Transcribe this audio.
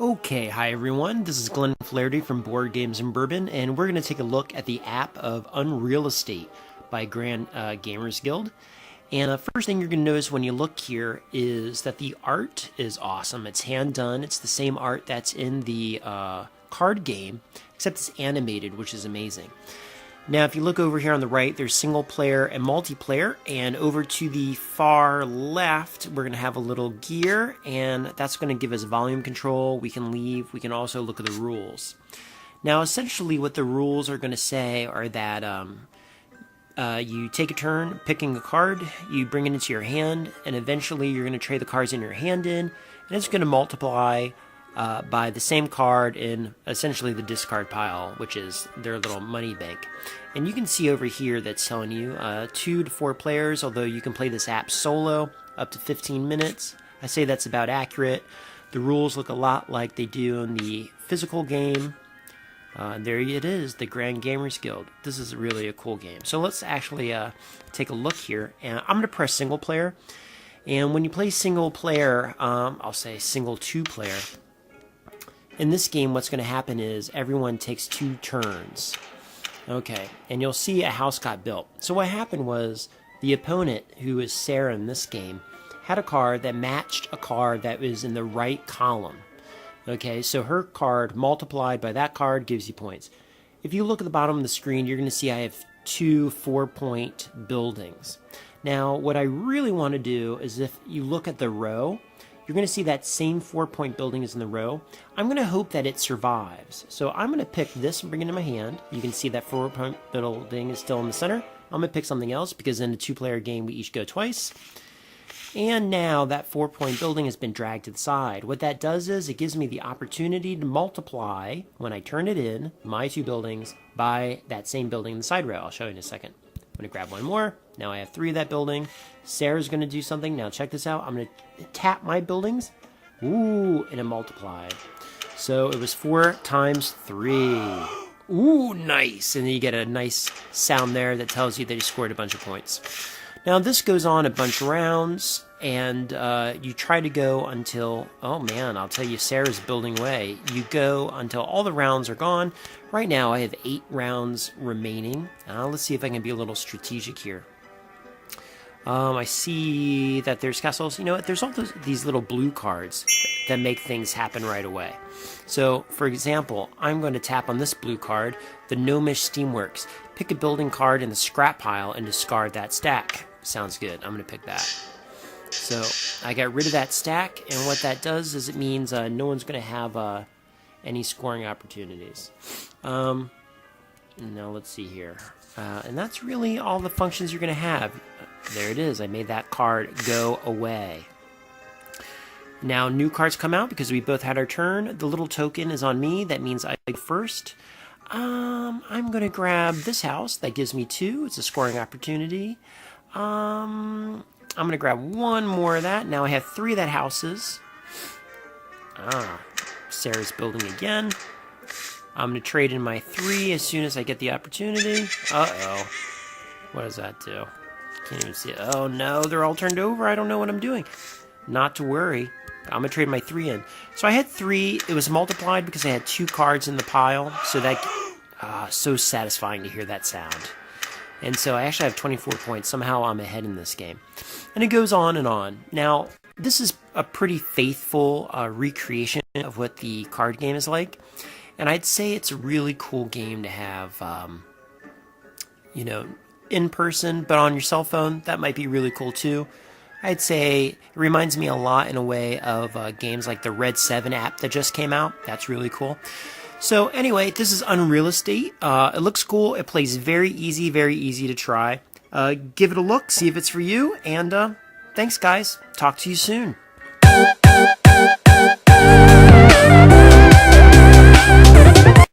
Okay, hi everyone. This is Glenn Flaherty from Boardgames and Bourbon, and we're going to take a look at the app of Unreal Estate by Grand Gamers Guild. And first thing you're going to notice when you look here is that the art is awesome. It's hand done. It's the same art that's in the card game, except it's animated, which is amazing. Now, if you look over here on the right, there's single player and multiplayer, and over to the far left, we're going to have a little gear, and that's going to give us volume control. We can leave. We can also look at the rules. Now, essentially, what the rules are going to say are that you take a turn picking a card, you bring it into your hand, and eventually you're going to trade the cards in your hand in, and it's going to multiply by the same card in essentially the discard pile, which is their little money bank. And you can see over here that's telling you 2 to 4 players, although you can play this app solo up to 15 minutes. I say that's about accurate. The rules look a lot like they do in the physical game. There it is, the Grand Gamers Guild. This is really a cool game. So let's actually take a look here. And I'm going to press single player. And when you play single player, I'll say single 2 player. In this game, what's going to happen is everyone takes 2 turns. Okay, and you'll see a house got built. So what happened was the opponent, who is Sarah in this game, had a card that matched a card that was in the right column. Okay, so her card multiplied by that card gives you points. If you look at the bottom of the screen, you're going to see I have 2 4-point buildings. Now, what I really want to do is if you look at the row, you're going to see that same 4-point building is in the row. I'm going to hope that it survives. So I'm going to pick this and bring it in my hand. You can see that 4-point building is still in the center. I'm going to pick something else because in a 2-player game we each go twice. And now that 4-point building has been dragged to the side. What that does is it gives me the opportunity to multiply, when I turn it in, my 2 buildings by that same building in the side row. I'll show you in a second. I'm going to grab one more. Now I have 3 of that building. Sarah's going to do something. Now check this out. I'm going to tap my buildings. Ooh, and it multiplied. So it was 4 times 3. Ooh, nice. And then you get a nice sound there that tells you that you scored a bunch of points. Now this goes on a bunch of rounds, and you try to go until, oh man, I'll tell you, Sarah's building away. You go until all the rounds are gone. Right now I have 8 rounds remaining. Let's see if I can be a little strategic here. I see that there's castles. You know what? There's all these little blue cards that make things happen right away. So, for example, I'm going to tap on this blue card, the Gnomish Steamworks. Pick a building card in the scrap pile and discard that stack. Sounds good. I'm going to pick that. So, I got rid of that stack, and what that does is it means no one's going to have any scoring opportunities. Now, let's see here. And that's really all the functions you're going to have. There it is. I made that card go away. Now, new cards come out because we both had our turn. The little token is on me. That means I go first. I'm going to grab this house. That gives me 2. It's a scoring opportunity. I'm going to grab one more of that. Now I have 3 of that houses. Sarah's building again. I'm going to trade in my 3 as soon as I get the opportunity. Uh-oh. What does that do? Can't even see it. Oh, no. They're all turned over. I don't know what I'm doing. Not to worry. I'm going to trade my 3 in. So I had 3. It was multiplied because I had 2 cards in the pile. So that... so satisfying to hear that sound. And so I actually have 24 points. Somehow I'm ahead in this game. And it goes on and on. Now, this is a pretty faithful recreation of what the card game is like. And I'd say it's a really cool game to have, in person, but on your cell phone. That might be really cool too. I'd say it reminds me a lot in a way of games like the Red 7 app that just came out. That's really cool. So anyway, this is Unreal Estate. It looks cool. It plays very easy to try. Give it a look, see if it's for you, and thanks guys. Talk to you soon.